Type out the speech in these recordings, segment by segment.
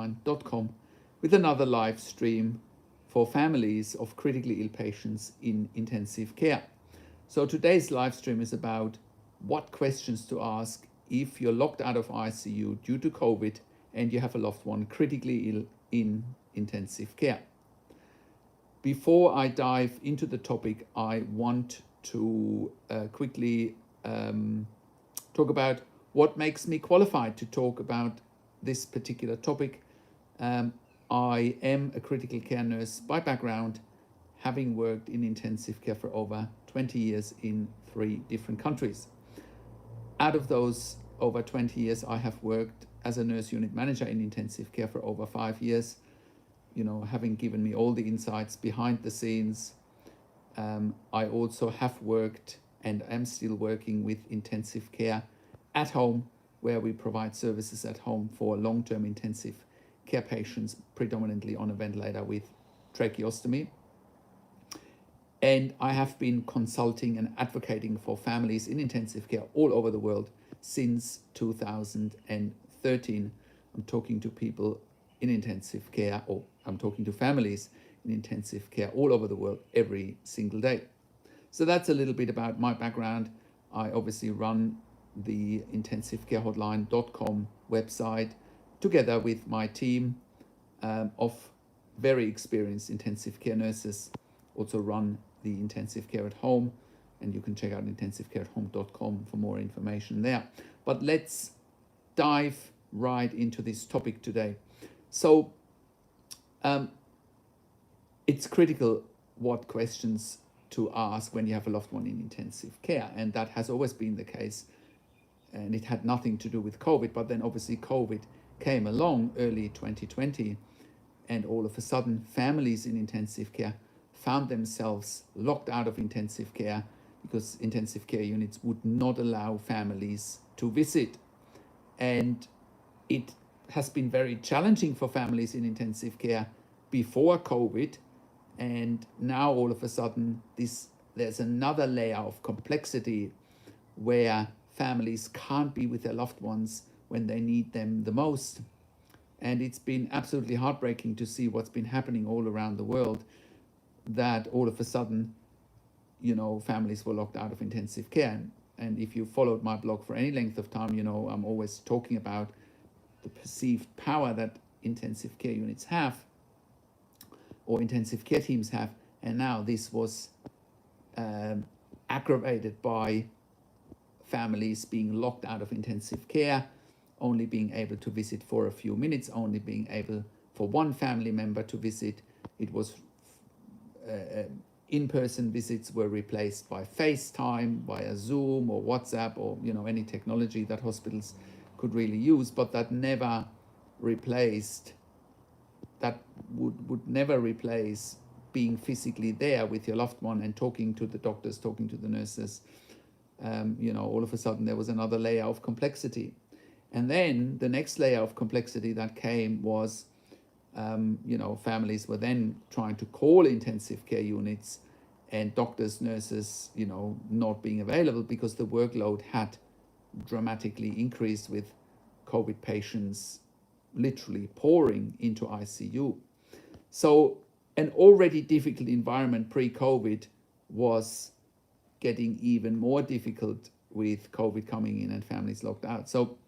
ICUhotline.com with another live stream for families of critically ill patients in intensive care. So today's live stream is about what questions to ask if you're locked out of ICU due to COVID and you have a loved one critically ill in intensive care. Before I dive into the topic, I want to quickly talk about what makes me qualified to talk about this particular topic. I am a critical care nurse by background, having worked in intensive care for over 20 years in 3 different countries. Out of those over 20 years, I have worked as a nurse unit manager in intensive care for over 5 years, having given me all the insights behind the scenes. I also have worked and am still working with intensive care at home, where we provide services at home for long-term intensive care patients, predominantly on a ventilator with tracheostomy. And I have been consulting and advocating for families in intensive care all over the world since 2013. I'm talking to people in intensive care, or I'm talking to families in intensive care all over the world every single day. So that's a little bit about my background. I obviously run the intensivecarehotline.com website together with my team of very experienced intensive care nurses. Also run the intensive care at home, and you can check out intensivecareathome.com for more information there. But let's dive right into this topic today. So it's critical what questions to ask when you have a loved one in intensive care, and that has always been the case, and it had nothing to do with COVID. But then obviously COVID came along early 2020, and all of a sudden families in intensive care found themselves locked out of intensive care because intensive care units would not allow families to visit. And it has been very challenging for families in intensive care before COVID, and now all of a sudden there's another layer of complexity where families can't be with their loved ones when they need them the most. And it's been absolutely heartbreaking to see what's been happening all around the world, that all of a sudden, families were locked out of intensive care. And if you followed my blog for any length of time, I'm always talking about the perceived power that intensive care units have, or intensive care teams have. And now this was aggravated by families being locked out of intensive care, only being able to visit for a few minutes, only being able for one family member to visit. It was in-person visits were replaced by FaceTime, via Zoom or WhatsApp, or any technology that hospitals could really use, but that never replaced, that would never replace being physically there with your loved one and talking to the doctors, talking to the nurses. All of a sudden there was another layer of complexity. And then the next layer of complexity that came was, families were then trying to call intensive care units, and doctors, nurses, not being available because the workload had dramatically increased with COVID patients literally pouring into ICU. So an already difficult environment pre-COVID was getting even more difficult with COVID coming in and families locked out. So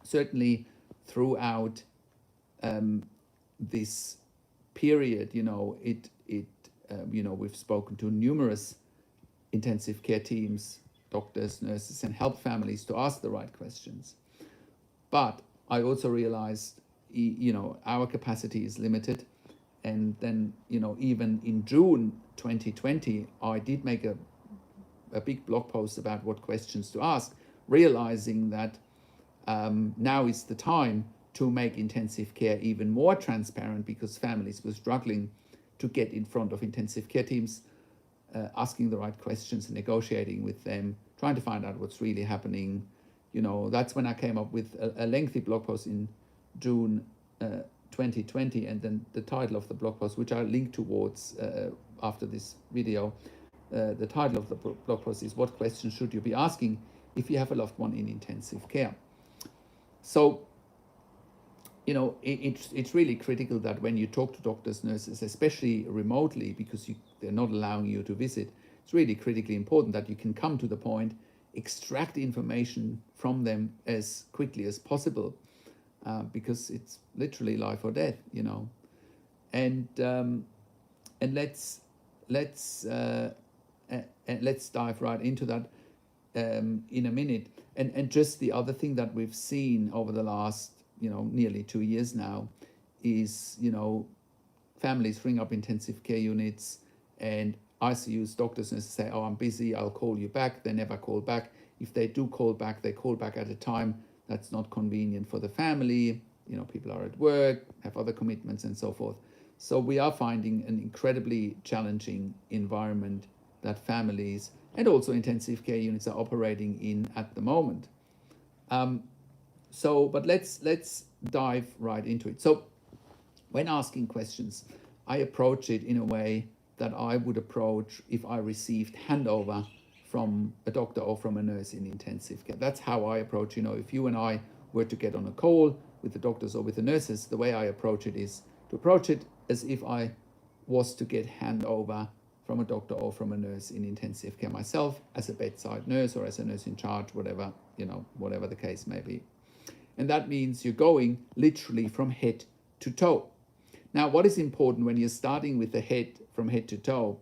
certainly throughout this period, we've spoken to numerous intensive care teams, doctors, nurses, and help families to ask the right questions. But I also realized, our capacity is limited. And then, even in June 2020, I did make a big blog post about what questions to ask, realizing that now is the time to make intensive care even more transparent, because families were struggling to get in front of intensive care teams, asking the right questions, negotiating with them, trying to find out what's really happening. That's when I came up with a lengthy blog post in June 2020, and then the title of the blog post, which I'll link towards after this video, the title of the blog post is "What Questions Should You Be Asking If You Have a Loved One in Intensive Care?" So it's really critical that when you talk to doctors, nurses, especially remotely, because they're not allowing you to visit, it's really critically important that you can come to the point, extract information from them as quickly as possible, because it's literally life or death, And let's dive right into that in a minute. And just the other thing that we've seen over the last nearly 2 years now is families ring up intensive care units and ICUs, doctors, nurses say, oh, I'm busy, I'll call you back. They never call back. If they do call back, they call back at a time that's not convenient for the family. People are at work, have other commitments and so forth. So we are finding an incredibly challenging environment that families and also intensive care units are operating in at the moment. But let's dive right into it. So when asking questions, I approach it in a way that I would approach if I received handover from a doctor or from a nurse in intensive care. That's how I approach, if you and I were to get on a call with the doctors or with the nurses, the way I approach it is to approach it as if I was to get handover from a doctor or from a nurse in intensive care myself, as a bedside nurse or as a nurse in charge, whatever the case may be. And that means you're going literally from head to toe. Now, what is important when you're starting with the head, from head to toe,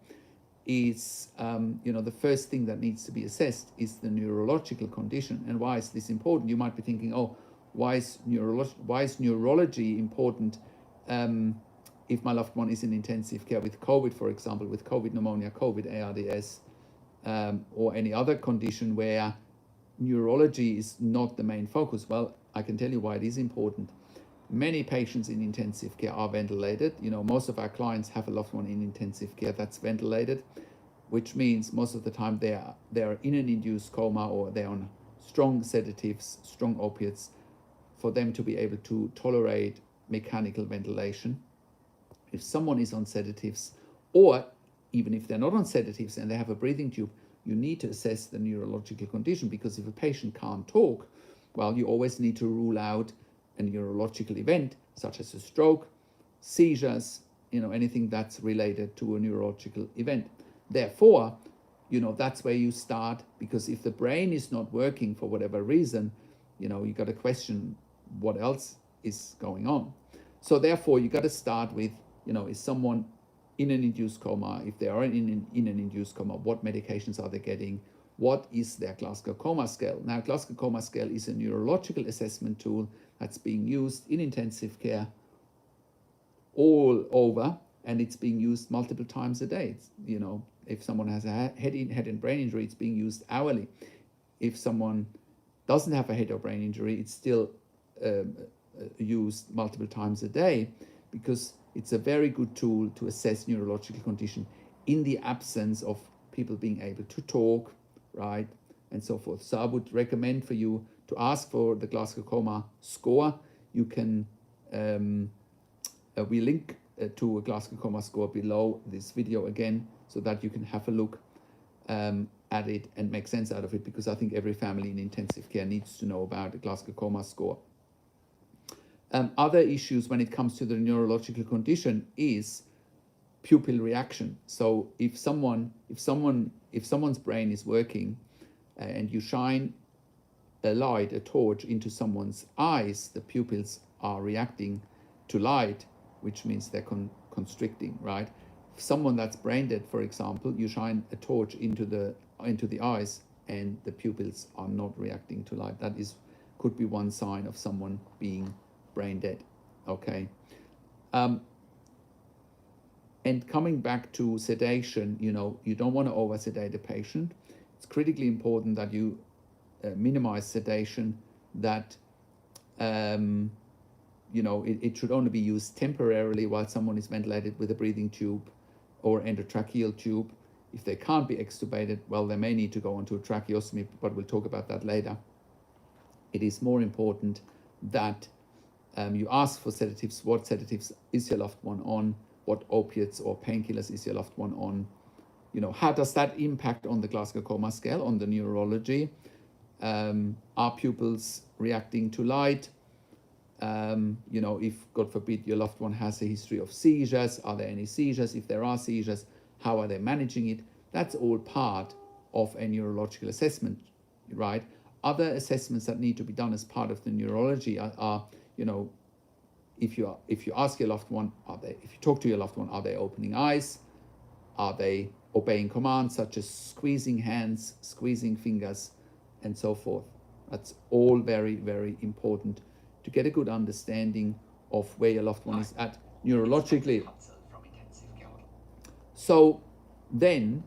is the first thing that needs to be assessed is the neurological condition. And why is this important? You might be thinking, oh, why is neurology important if my loved one is in intensive care with COVID, for example, with COVID pneumonia, COVID ARDS, or any other condition where neurology is not the main focus? Well, I can tell you why it is important. Many patients in intensive care are ventilated. Most of our clients have a loved one in intensive care that's ventilated, which means most of the time they are in an induced coma or they're on strong sedatives, strong opiates, for them to be able to tolerate mechanical ventilation. If someone is on sedatives, or even if they're not on sedatives and they have a breathing tube, you need to assess the neurological condition, because if a patient can't talk, well, you always need to rule out a neurological event such as a stroke, seizures, anything that's related to a neurological event. Therefore, that's where you start, because if the brain is not working for whatever reason, you got to question what else is going on. So therefore, you got to start with, is someone in an induced coma? If they are in an induced coma, what medications are they getting? What is their Glasgow Coma Scale? Now, Glasgow Coma Scale is a neurological assessment tool that's being used in intensive care all over, and it's being used multiple times a day. If someone has a head and brain injury, it's being used hourly. If someone doesn't have a head or brain injury, it's still used multiple times a day, because it's a very good tool to assess neurological condition in the absence of people being able to talk, right, and so forth. So I would recommend for you to ask for the Glasgow Coma score. You can, we link to a Glasgow Coma score below this video again, so that you can have a look at it and make sense out of it, because I think every family in intensive care needs to know about the Glasgow Coma score. Other issues when it comes to the neurological condition is pupil reaction. So if someone's brain is working and you shine a light, a torch into someone's eyes, the pupils are reacting to light, which means they're constricting, right? If someone that's brain dead, for example, you shine a torch into the eyes and the pupils are not reacting to light. That could be one sign of someone being brain dead. Okay. And coming back to sedation, you don't want to over sedate a patient. It's critically important that you minimize sedation, that it should only be used temporarily while someone is ventilated with a breathing tube or endotracheal tube. If they can't be extubated, well, they may need to go onto a tracheostomy, but we'll talk about that later. It is more important that you ask for sedatives. What sedatives is your loved one on? What opiates or painkillers is your loved one on? How does that impact on the Glasgow Coma Scale, on the neurology? Are pupils reacting to light? If, God forbid, your loved one has a history of seizures, are there any seizures? If there are seizures, how are they managing it? That's all part of a neurological assessment, right? Other assessments that need to be done as part of the neurology are if you ask your loved one, if you talk to your loved one, are they opening eyes? Are they obeying commands such as squeezing hands, squeezing fingers, and so forth? That's all very, very important to get a good understanding of where your loved one is at neurologically. So then,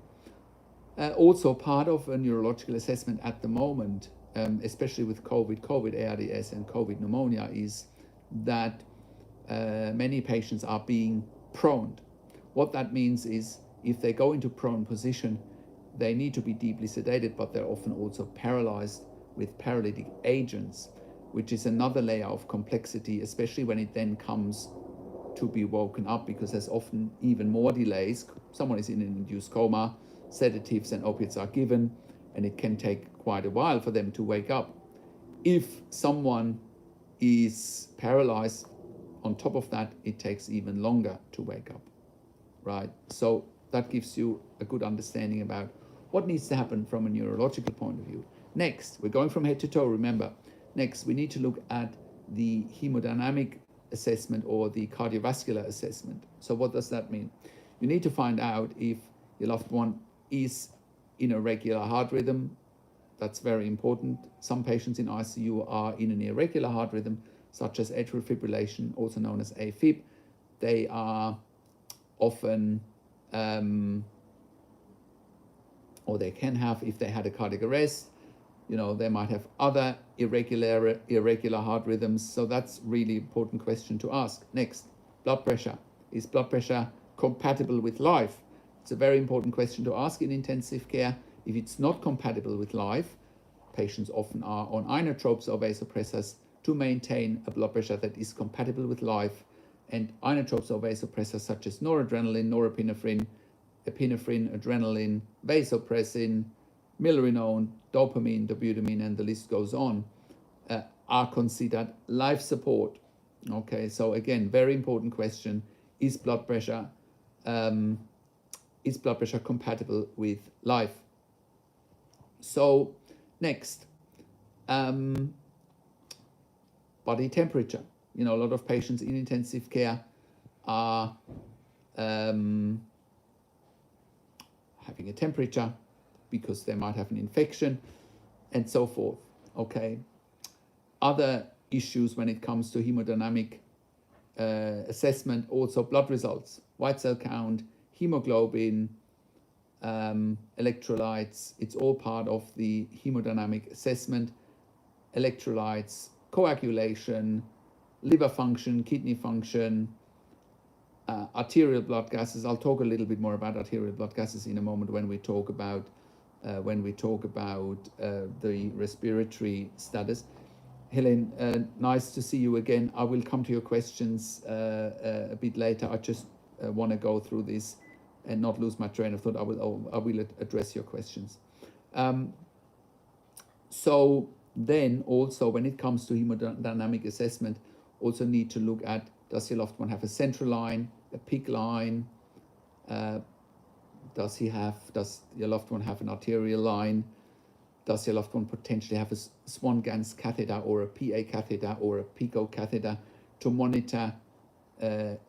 also part of a neurological assessment at the moment, especially with COVID ARDS and COVID pneumonia, is that many patients are being proned. What that means is if they go into prone position, they need to be deeply sedated, but they're often also paralyzed with paralytic agents, which is another layer of complexity, especially when it then comes to be woken up, because there's often even more delays. Someone is in an induced coma, sedatives and opiates are given, and it can take quite a while for them to wake up. If someone is paralyzed, on top of that, it takes even longer to wake up, right? So that gives you a good understanding about what needs to happen from a neurological point of view. Next, we're going from head to toe, remember. Next, we need to look at the hemodynamic assessment or the cardiovascular assessment. So what does that mean? You need to find out if your loved one is in a regular heart rhythm. That's very important. Some patients in ICU are in an irregular heart rhythm, such as atrial fibrillation, also known as AFib. They are often, or they can have, if they had a cardiac arrest, they might have other irregular heart rhythms. So that's really important question to ask. Next, blood pressure. Is blood pressure compatible with life? It's a very important question to ask in intensive care. If it's not compatible with life, patients often are on inotropes or vasopressors to maintain a blood pressure that is compatible with life. And inotropes or vasopressors such as noradrenaline, norepinephrine, epinephrine, adrenaline, vasopressin, milrinone, dopamine, dobutamine, and the list goes on, are considered life support. Okay, so again, very important question: is blood pressure compatible with life? So next, body temperature. A lot of patients in intensive care are having a temperature because they might have an infection and so forth. Okay. Other issues when it comes to hemodynamic assessment, also blood results, white cell count, hemoglobin, electrolytes. It's all part of the hemodynamic assessment. Electrolytes, coagulation, liver function, kidney function, arterial blood gases. I'll talk a little bit more about arterial blood gases in a moment when we talk about the respiratory status. Helen, nice to see you again. I will come to your questions a bit later. I just want to go through this and not lose my train of thought. I will address your questions. So then also when it comes to hemodynamic assessment, also need to look at, does your loved one have a central line, a PIC line? Does your loved one have an arterial line? Does your loved one potentially have a Swan-Ganz catheter or a PA catheter or a PICO catheter to monitor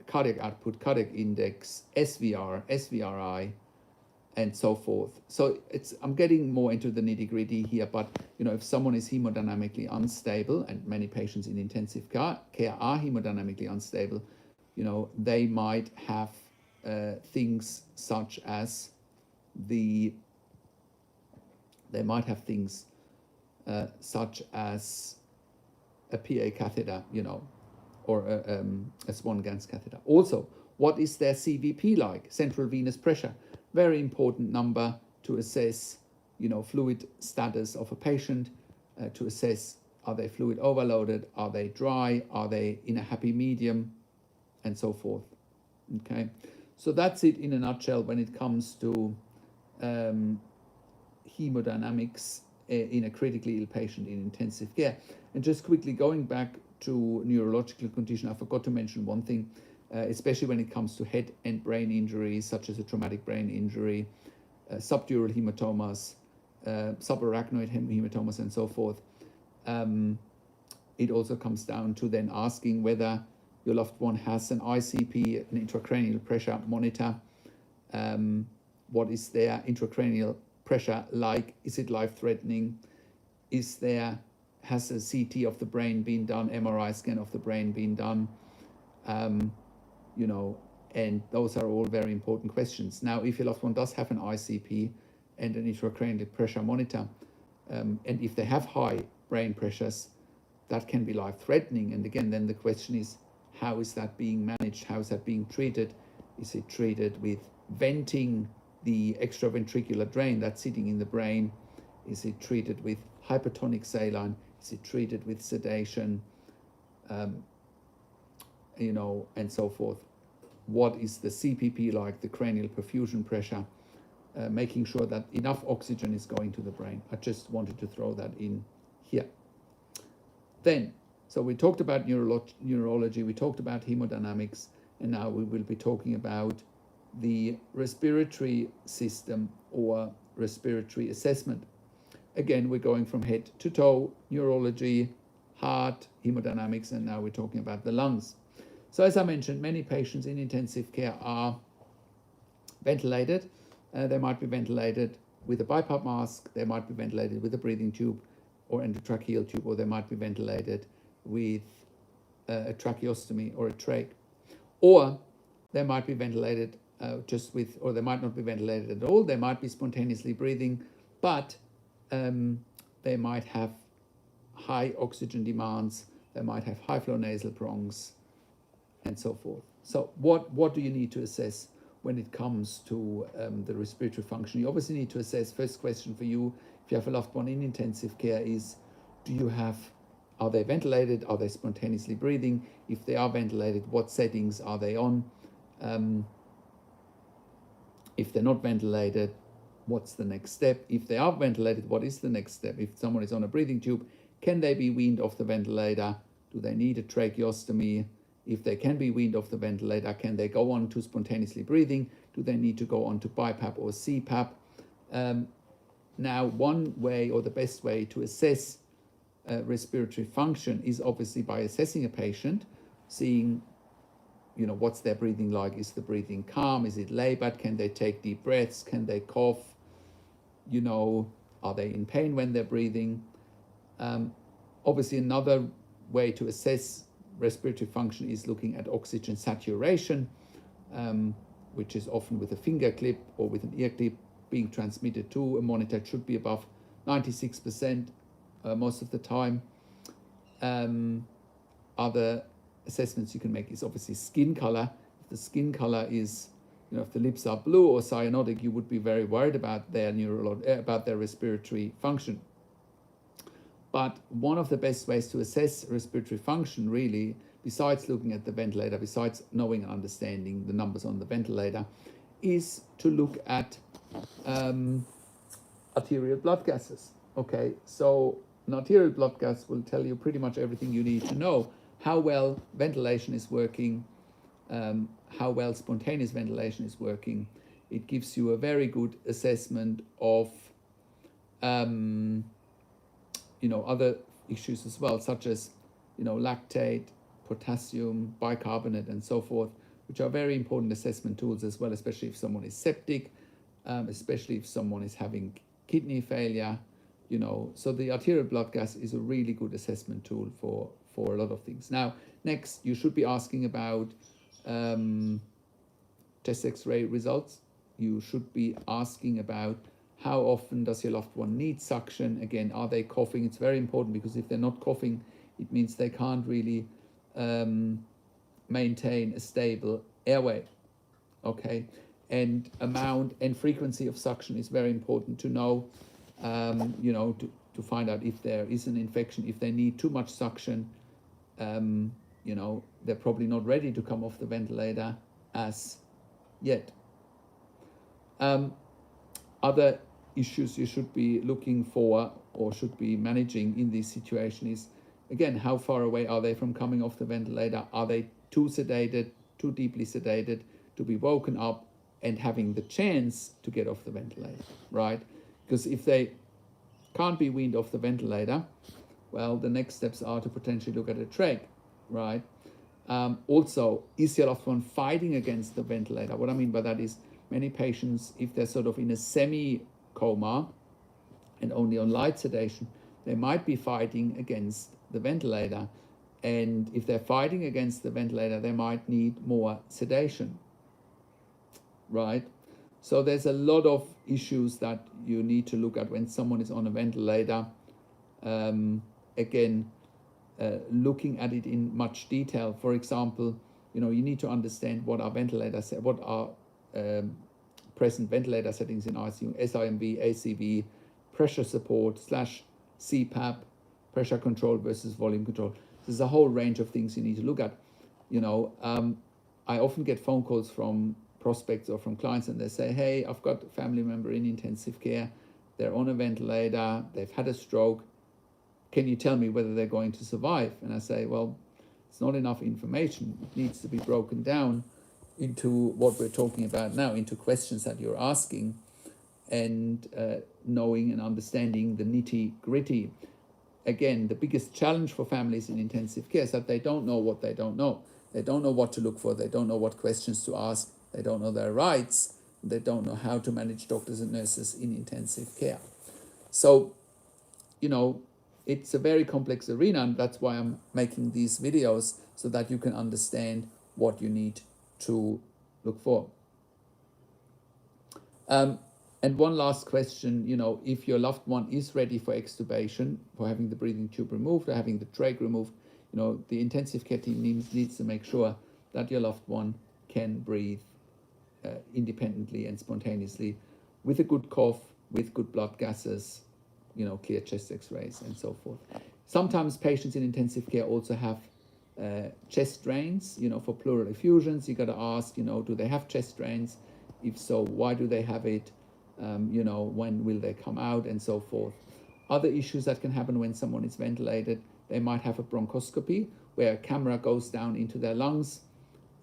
cardiac output, cardiac index, SVR, SVRI, and so forth? So I'm getting more into the nitty-gritty here, but if someone is hemodynamically unstable, and many patients in intensive care are hemodynamically unstable, they might have things such as a PA catheter, or a Swan-Ganz catheter. Also, what is their CVP like? Central venous pressure. Very important number to assess, fluid status of a patient, to assess, are they fluid overloaded? Are they dry? Are they in a happy medium? And so forth. Okay. So that's it in a nutshell when it comes to hemodynamics in a critically ill patient in intensive care. And just quickly going back to neurological condition, I forgot to mention one thing, especially when it comes to head and brain injuries, such as a traumatic brain injury, subdural hematomas, subarachnoid hematomas, and so forth. It also comes down to then asking whether your loved one has an ICP, an intracranial pressure monitor. What is their intracranial pressure like? Is it life-threatening? Has a CT of the brain been done, MRI scan of the brain been done? And those are all very important questions. Now, if your loved one does have an ICP and an intracranial pressure monitor, and if they have high brain pressures, that can be life-threatening. And again, then the question is, how is that being managed? How is that being treated? Is it treated with venting the extraventricular drain that's sitting in the brain? Is it treated with hypertonic saline? Is it treated with sedation? And so forth. What is the CPP like, the cranial perfusion pressure? Making sure that enough oxygen is going to the brain. I just wanted to throw that in here. Then, so we talked about neurology, we talked about hemodynamics, and now we will be talking about the respiratory system or respiratory assessment. Again, we're going from head to toe, neurology, heart, hemodynamics, and now we're talking about the lungs. So as I mentioned, many patients in intensive care are ventilated. They might be ventilated with a BiPAP mask, they might be ventilated with a breathing tube or endotracheal tube, or they might be ventilated with a tracheostomy or a trach. Or they might be ventilated or they might not be ventilated at all. They might be spontaneously breathing, but they might have high oxygen demands, they might have high flow nasal bronchs, and so forth. So what do you need to assess when it comes to the respiratory function? You obviously need to assess, first question for you, if you have a loved one in intensive care, is are they ventilated? Are they spontaneously breathing? If they are ventilated, what settings are they on? If they're not ventilated, what's the next step? If they are ventilated, what is the next step? If someone is on a breathing tube, can they be weaned off the ventilator? Do they need a tracheostomy? If they can be weaned off the ventilator, can they go on to spontaneously breathing? Do they need to go on to BiPAP or CPAP? Now, one way, or the best way to assess respiratory function is obviously by assessing a patient, seeing, what's their breathing like? Is the breathing calm? Is it labored? Can they take deep breaths? Can they cough? Are they in pain when they're breathing? Obviously, another way to assess respiratory function is looking at oxygen saturation, which is often with a finger clip or with an ear clip being transmitted to a monitor. It should be above 96% most of the time. Other assessments you can make is obviously skin color. If the skin color is, if the lips are blue or cyanotic, you would be very worried about their respiratory function. But one of the best ways to assess respiratory function, really, besides looking at the ventilator, besides knowing and understanding the numbers on the ventilator, is to look at arterial blood gases. Okay, so an arterial blood gas will tell you pretty much everything you need to know: how well ventilation is working, how well spontaneous ventilation is working. It gives you a very good assessment of other issues as well, such as lactate, potassium, bicarbonate, and so forth, which are very important assessment tools as well, especially if someone is septic, especially if someone is having kidney failure. So the arterial blood gas is a really good assessment tool for a lot of things. Now, next, you should be asking about chest X-ray results. You should be asking about how often does your loved one need suction. Again, are they coughing? It's very important, because if they're not coughing, it means they can't really maintain a stable airway. Okay, and amount and frequency of suction is very important to know. To find out if there is an infection. If they need too much suction, they're probably not ready to come off the ventilator as yet. Other issues you should be looking for or should be managing in this situation is Again, how far away are they from coming off the ventilator? Are they too sedated, too deeply sedated to be woken up and having the chance to get off the ventilator, right? Because if they can't be weaned off the ventilator, well, the next steps are to potentially look at a trach, right? Also, is your loved one fighting against the ventilator? What I mean by that is many patients, if they're sort of in a semi-coma and only on light sedation, they might be fighting against the ventilator. And if they're fighting against the ventilator, they might need more sedation, right? So there's a lot of issues that you need to look at when someone is on a ventilator. Again, looking at it in much detail. For example, you need to understand what are present ventilator settings in ICU, SIMV, ACV, pressure support / CPAP, pressure control versus volume control. There's a whole range of things you need to look at. I often get phone calls from prospects or from clients, and they say, hey, I've got a family member in intensive care. They're on a ventilator. They've had a stroke. Can you tell me whether they're going to survive? And I say, well, it's not enough information. It needs to be broken down into what we're talking about now, into questions that you're asking, and knowing and understanding the nitty-gritty. Again, the biggest challenge for families in intensive care is that they don't know what they don't know. They don't know what to look for. They don't know what questions to ask. They don't know their rights. They don't know how to manage doctors and nurses in intensive care. So, it's a very complex arena, and that's why I'm making these videos, so that you can understand what you need to look for. And one last question, if your loved one is ready for extubation, for having the breathing tube removed or having the trach removed, the intensive care team needs to make sure that your loved one can breathe independently and spontaneously with a good cough, with good blood gases, clear chest x-rays and so forth. Sometimes patients in intensive care also have chest drains, for pleural effusions. You got to ask, do they have chest drains? If so, why do they have it? When will they come out and so forth. Other issues that can happen when someone is ventilated, they might have a bronchoscopy where a camera goes down into their lungs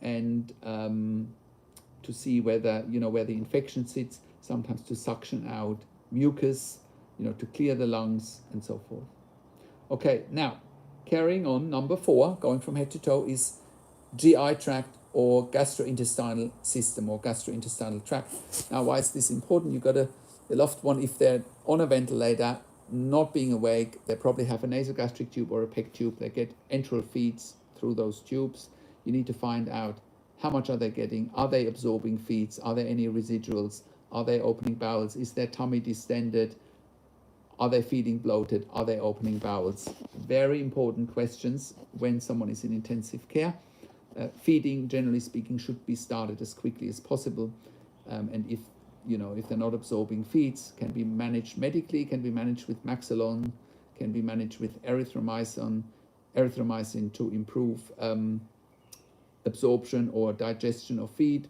and to see whether, where the infection sits, sometimes to suction out mucus, to clear the lungs and so forth. Okay, now carrying on, number 4, going from head to toe, is GI tract or gastrointestinal system or gastrointestinal tract. Now, why is this important? You got the loved one, if they're on a ventilator, not being awake, they probably have a nasogastric tube or a PEG tube. They get enteral feeds through those tubes. You need to find out how much are they getting. Are they absorbing feeds? Are there any residuals? Are they opening bowels? Is their tummy distended? Are they feeling bloated? Are they opening bowels? Very important questions when someone is in intensive care. Feeding, generally speaking, should be started as quickly as possible. And if they're not absorbing feeds, can be managed medically, can be managed with Maxilon, can be managed with erythromycin to improve absorption or digestion of feed.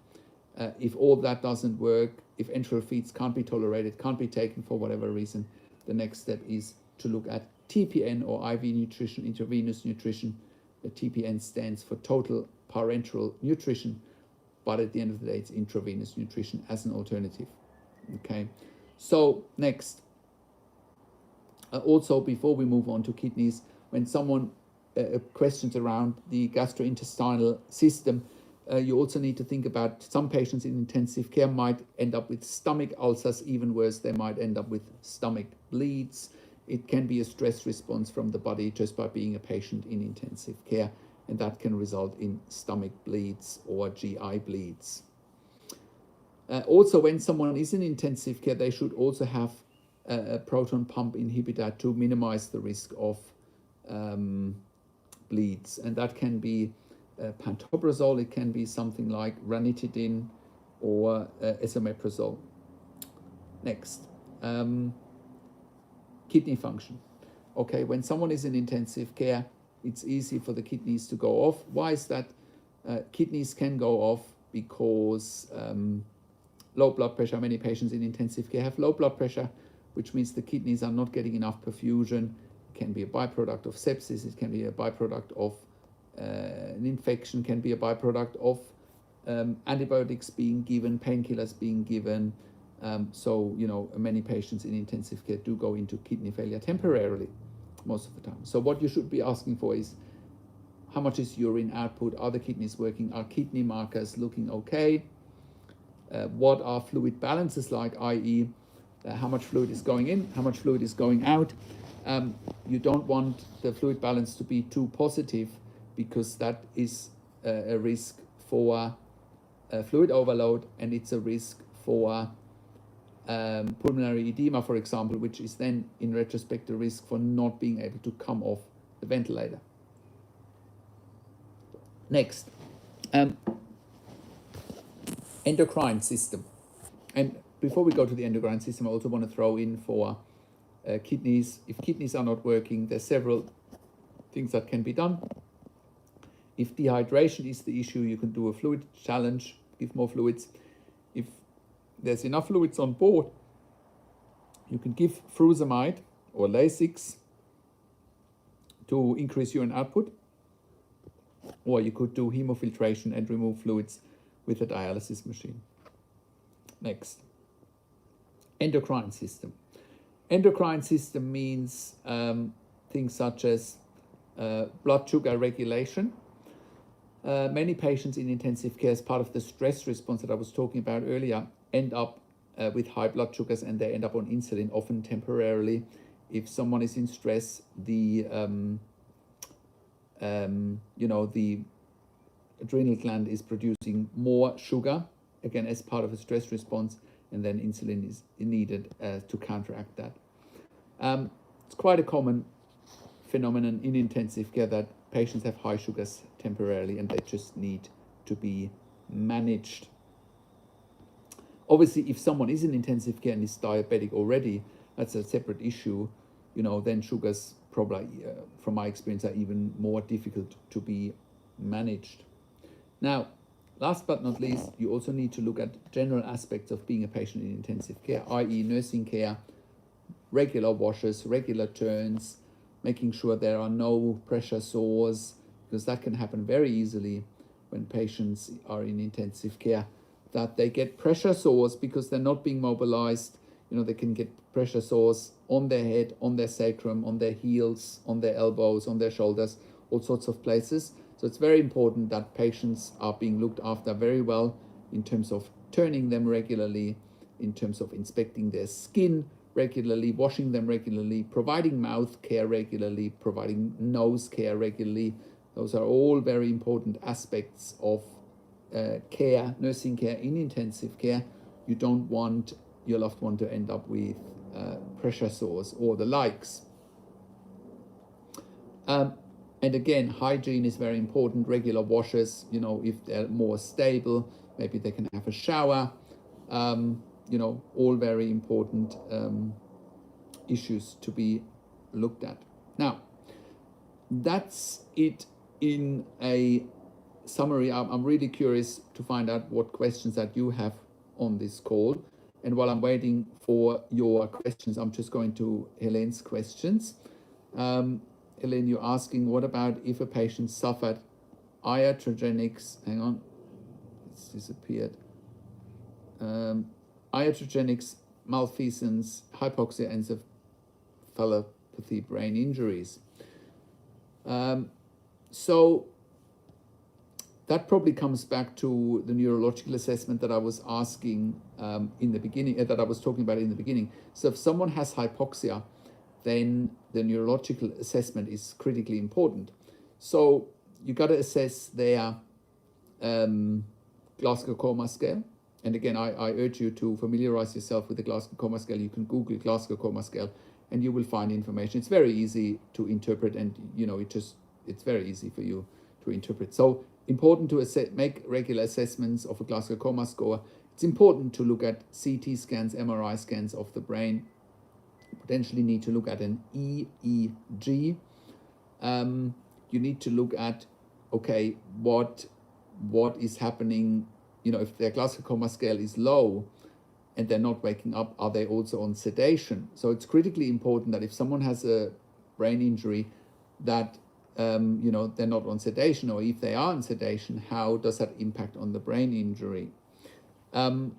If all that doesn't work, if enteral feeds can't be tolerated, can't be taken for whatever reason, the next step is to look at TPN or IV nutrition, intravenous nutrition. The TPN stands for total parenteral nutrition, but at the end of the day, it's intravenous nutrition as an alternative. Okay, so next, also before we move on to kidneys, when someone questions around the gastrointestinal system, you also need to think about some patients in intensive care might end up with stomach ulcers. Even worse, they might end up with stomach bleeds. It can be a stress response from the body just by being a patient in intensive care, and that can result in stomach bleeds or GI bleeds. Also, when someone is in intensive care, they should also have a proton pump inhibitor to minimize the risk of bleeds, and that can be pantoprazole. It can be something like ranitidine or esomeprazole. Next, kidney function. Okay, when someone is in intensive care, it's easy for the kidneys to go off. Why is that? Kidneys can go off because low blood pressure. Many patients in intensive care have low blood pressure, which means the kidneys are not getting enough perfusion, can be a byproduct of sepsis, it can be a byproduct of an infection, can be a byproduct of antibiotics being given, painkillers being given. So, many patients in intensive care do go into kidney failure temporarily, most of the time. So what you should be asking for is, how much is urine output? Are the kidneys working? Are kidney markers looking okay? What are fluid balances like, i.e., how much fluid is going in, how much fluid is going out? You don't want the fluid balance to be too positive, because that is a risk for fluid overload, and it's a risk for pulmonary edema, for example, which is then in retrospect a risk for not being able to come off the ventilator. Next, endocrine system. And before we go to the endocrine system, I also want to throw in for kidneys. If kidneys are not working, there's several things that can be done. If dehydration is the issue, you can do a fluid challenge, give more fluids. If there's enough fluids on board, you can give furosemide or Lasix to increase urine output, or you could do hemofiltration and remove fluids with a dialysis machine. Next, endocrine system. Endocrine system means things such as blood sugar regulation. Many patients in intensive care, as part of the stress response that I was talking about earlier, end up with high blood sugars, and they end up on insulin, often temporarily. If someone is in stress, the adrenal gland is producing more sugar, again as part of a stress response, and then insulin is needed to counteract that. It's quite a common phenomenon in intensive care that patients have high sugars temporarily, and they just need to be managed. Obviously, if someone is in intensive care and is diabetic already, that's a separate issue. Then sugars probably, from my experience, are even more difficult to be managed. Now, last but not least, you also need to look at general aspects of being a patient in intensive care, i.e. nursing care, regular washes, regular turns, making sure there are no pressure sores, because that can happen very easily when patients are in intensive care, that they get pressure sores because they're not being mobilized. They can get pressure sores on their head, on their sacrum, on their heels, on their elbows, on their shoulders, all sorts of places. So it's very important that patients are being looked after very well in terms of turning them regularly, in terms of inspecting their skin regularly, washing them regularly, providing mouth care regularly, providing nose care regularly. Those are all very important aspects of care, nursing care in intensive care. You don't want your loved one to end up with pressure sores or the likes. And again, hygiene is very important. Regular washes, if they're more stable, maybe they can have a shower. All very important issues to be looked at. Now, that's it in a summary. I'm really curious to find out what questions that you have on this call. And while I'm waiting for your questions, I'm just going to Helene's questions. Helene, you're asking, what about if a patient suffered iatrogenics, hang on, it's disappeared, iatrogenics, malfeasance, hypoxia, encephalopathy, brain injuries. So that probably comes back to the neurological assessment that I was asking in the beginning, that I was talking about in the beginning. So if someone has hypoxia, then the neurological assessment is critically important. So you got to assess their Glasgow Coma scale. And again, I urge you to familiarize yourself with the Glasgow Coma scale. You can Google Glasgow Coma scale and you will find information. It's very easy to interpret, and it's very easy for you to interpret. So important to make regular assessments of a Glasgow Coma score. It's important to look at CT scans, MRI scans of the brain. Potentially need to look at an EEG. You need to look at, okay, what is happening, if their Glasgow Coma scale is low and they're not waking up, are they also on sedation? So it's critically important that if someone has a brain injury, that they're not on sedation, or if they are on sedation, how does that impact on the brain injury? The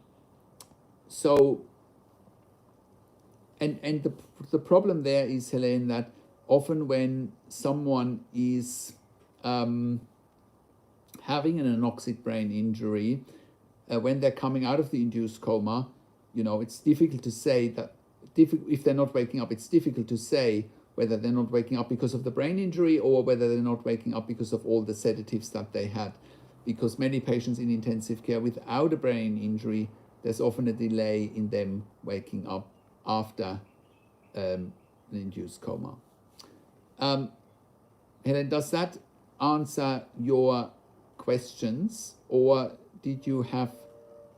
problem there is, Helene, that often when someone is having an anoxic brain injury, when they're coming out of the induced coma, it's difficult to say that, if they're not waking up, it's difficult to say whether they're not waking up because of the brain injury or whether they're not waking up because of all the sedatives that they had. Because many patients in intensive care without a brain injury, there's often a delay in them waking up after an induced coma. Helen, does that answer your questions, or did you have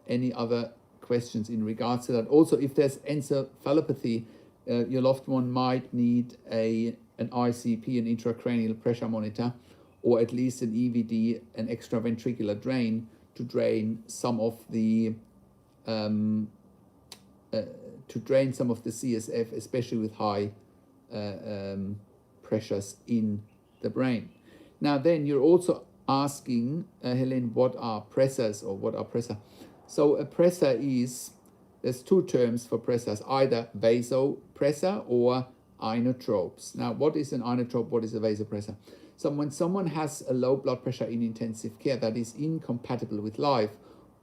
any other questions in regards to that? Also, if there's encephalopathy, your loved one might need an ICP, an intracranial pressure monitor, or at least an EVD, an extraventricular drain, to drain some of the CSF, especially with high pressures in the brain. Now, then you're also asking, Helen, what are pressors, or what are pressor? So a pressor is, there's two terms for pressors, either vasopressor or inotropes. Now, what is an inotrope? What is a vasopressor? So when someone has a low blood pressure in intensive care that is incompatible with life,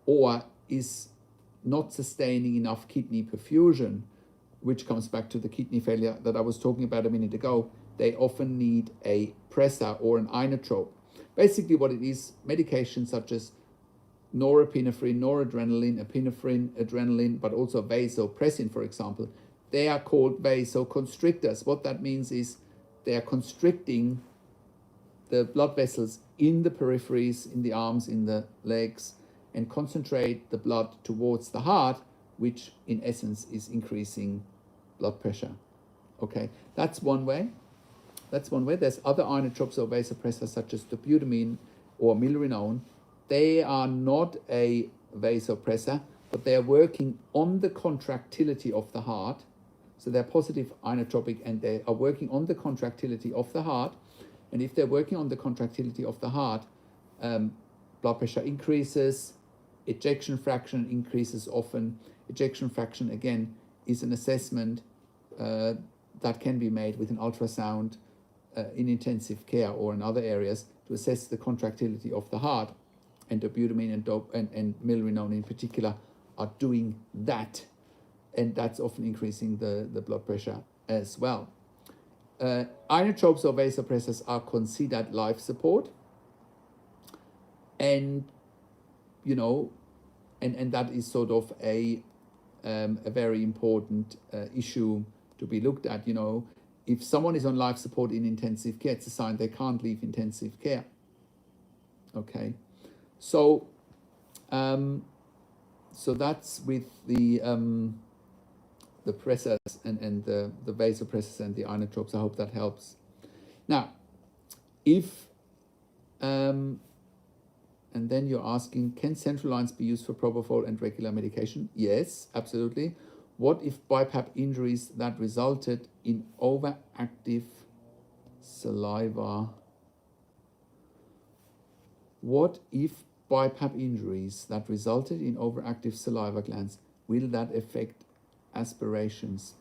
or is not sustaining enough kidney perfusion, which comes back to the kidney failure that I was talking about a minute ago, they often need a pressor or an inotrope. Basically what it is, medications such as norepinephrine, noradrenaline, epinephrine, adrenaline, but also vasopressin, for example, they are called vasoconstrictors. What that means is they are constricting the blood vessels in the peripheries, in the arms, in the legs, and concentrate the blood towards the heart, which in essence is increasing blood pressure. Okay, that's one way. There's other inotropes or vasopressors such as dobutamine or milrinone. They are not a vasopressor, but they are working on the contractility of the heart. So they're positive inotropic, and they are working on the contractility of the heart. And if they're working on the contractility of the heart, blood pressure increases, ejection fraction increases often. Ejection fraction, again, is an assessment that can be made with an ultrasound in intensive care or in other areas to assess the contractility of the heart. And dobutamine and milrinone in particular are doing that. And that's often increasing the blood pressure as well. Inotropes or vasopressors are considered life support. And, and that is sort of a very important issue to be looked at. If someone is on life support in intensive care, it's a sign they can't leave intensive care. Okay, so that's with the pressors and the vasopressors and the inotropes. I hope that helps. Now, if and then you're asking, can central lines be used for propofol and regular medication? Yes, absolutely. What if BiPAP injuries that resulted in overactive saliva? What if BiPAP injuries that resulted in overactive saliva glands, will that affect aspirations?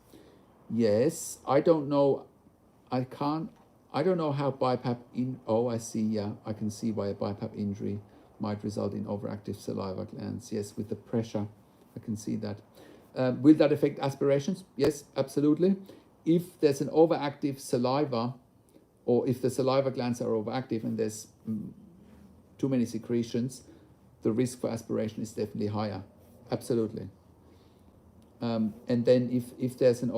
Yes, I don't know. I don't know how BiPAP I see, yeah, I can see why a BiPAP injury might result in overactive saliva glands. Yes, with the pressure, I can see that. Will that affect aspirations? Yes, absolutely. If there's an overactive saliva, or if the saliva glands are overactive and there's too many secretions, the risk for aspiration is definitely higher. Absolutely. And then if there's a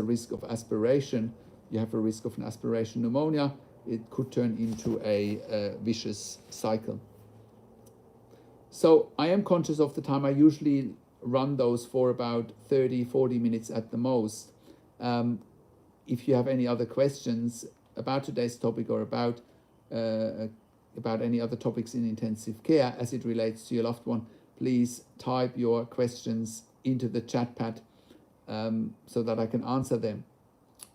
risk of aspiration, you have a risk of an aspiration pneumonia. It could turn into a vicious cycle. So I am conscious of the time. I usually run those for about 30-40 minutes at the most. If you have any other questions about today's topic, or about any other topics in intensive care as it relates to your loved one, please type your questions into the chat pad so that I can answer them.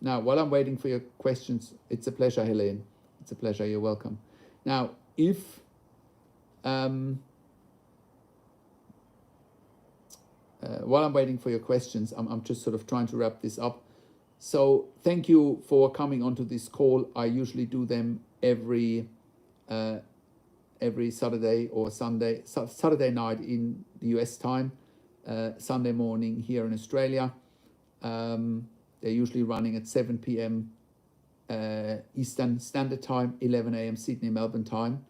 Now, while I'm waiting for your questions, it's a pleasure, Helene. It's a pleasure. You're welcome. Now, if while I'm waiting for your questions, I'm just sort of trying to wrap this up. So thank you for coming onto this call. I usually do them every Saturday or Sunday, Saturday night in the US time, Sunday morning here in Australia. They're usually running at 7 p.m. Eastern Standard Time, 11 a.m. Sydney, Melbourne time.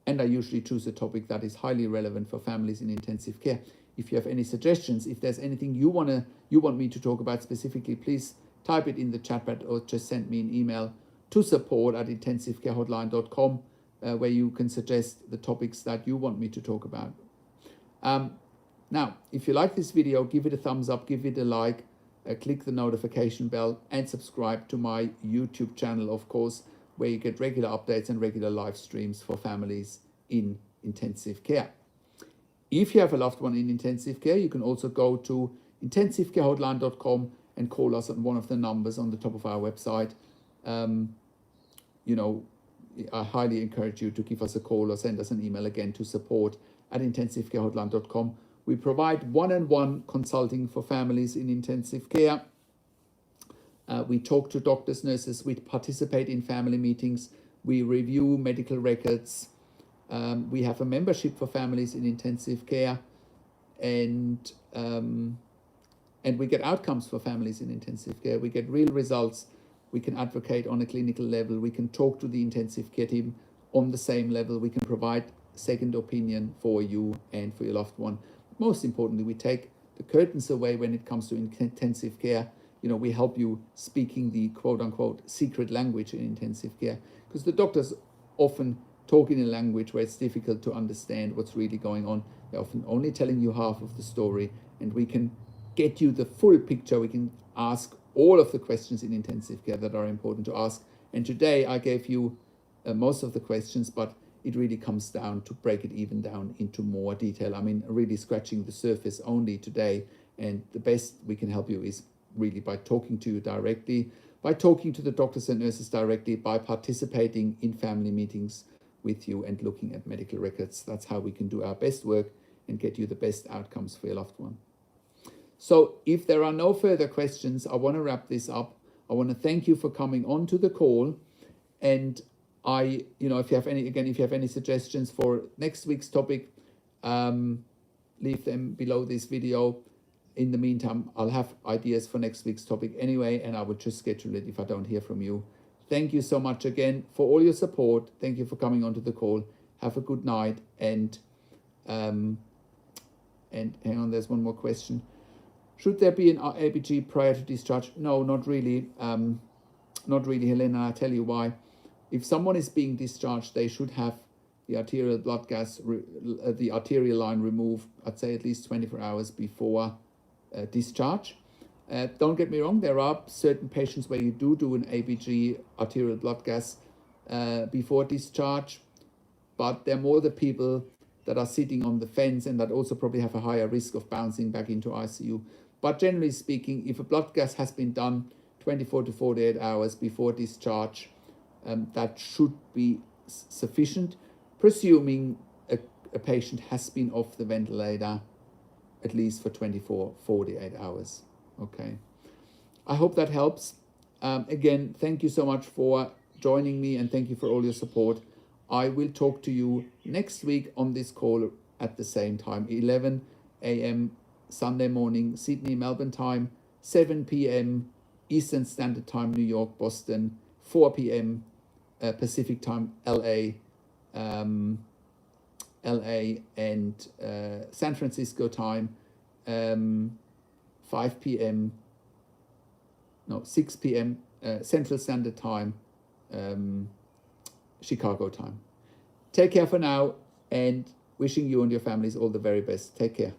And I usually choose a topic that is highly relevant for families in intensive care. If you have any suggestions, if there's anything you want me to talk about specifically, please type it in the chat pad or just send me an email to support@intensivecarehotline.com, where you can suggest the topics that you want me to talk about. Now, if you like this video, give it a thumbs up, give it a like, click the notification bell, and subscribe to my YouTube channel, of course, where you get regular updates and regular live streams for families in intensive care. If you have a loved one in intensive care, you can also go to intensivecarehotline.com and call us on one of the numbers on the top of our website. I highly encourage you to give us a call or send us an email again to support@intensivecarehotline.com. We provide one-on-one consulting for families in intensive care. We talk to doctors, nurses, we participate in family meetings, we review medical records. We have a membership for families in intensive care, and we get outcomes for families in intensive care. We get real results. We can advocate on a clinical level. We can talk to the intensive care team on the same level. We can provide second opinion for you and for your loved one. Most importantly, we take the curtains away when it comes to intensive care. We help you speaking the quote-unquote secret language in intensive care, because the doctors often talk in a language where it's difficult to understand what's really going on. They're often only telling you half of the story, and we can get you the full picture. We can ask all of the questions in intensive care that are important to ask. And today I gave you most of the questions, but it really comes down to break it even down into more detail. I mean, really scratching the surface only today. And the best we can help you is really by talking to you directly, by talking to the doctors and nurses directly, by participating in family meetings with you and looking at medical records. That's how we can do our best work and get you the best outcomes for your loved one. So if there are no further questions, I want to wrap this up. I want to thank you for coming on to the call. And if you have any suggestions for next week's topic, leave them below this video. In the meantime, I'll have ideas for next week's topic anyway, and I will just schedule it if I don't hear from you. Thank you so much again for all your support. Thank you for coming onto the call. Have a good night. And hang on, there's one more question. Should there be an ABG prior to discharge? No, not really. Not really, Helena. I'll tell you why. If someone is being discharged, they should have the arterial blood gas, the arterial line removed, I'd say at least 24 hours before discharge. Don't get me wrong, there are certain patients where you do an ABG, arterial blood gas, before discharge, but they're more the people that are sitting on the fence and that also probably have a higher risk of bouncing back into ICU. But generally speaking, if a blood gas has been done 24 to 48 hours before discharge, that should be sufficient, presuming a patient has been off the ventilator at least for 24, 48 hours. Okay. I hope that helps. Again, thank you so much for joining me, and thank you for all your support. I will talk to you next week on this call at the same time, 11 a.m. Sunday morning, Sydney, Melbourne time, 7 p.m. Eastern Standard Time, New York, Boston, 4 p.m. Pacific time, LA and San Francisco time, 6 p.m. Central Standard Time, Chicago time. Take care for now, and wishing you and your families all the very best. Take care.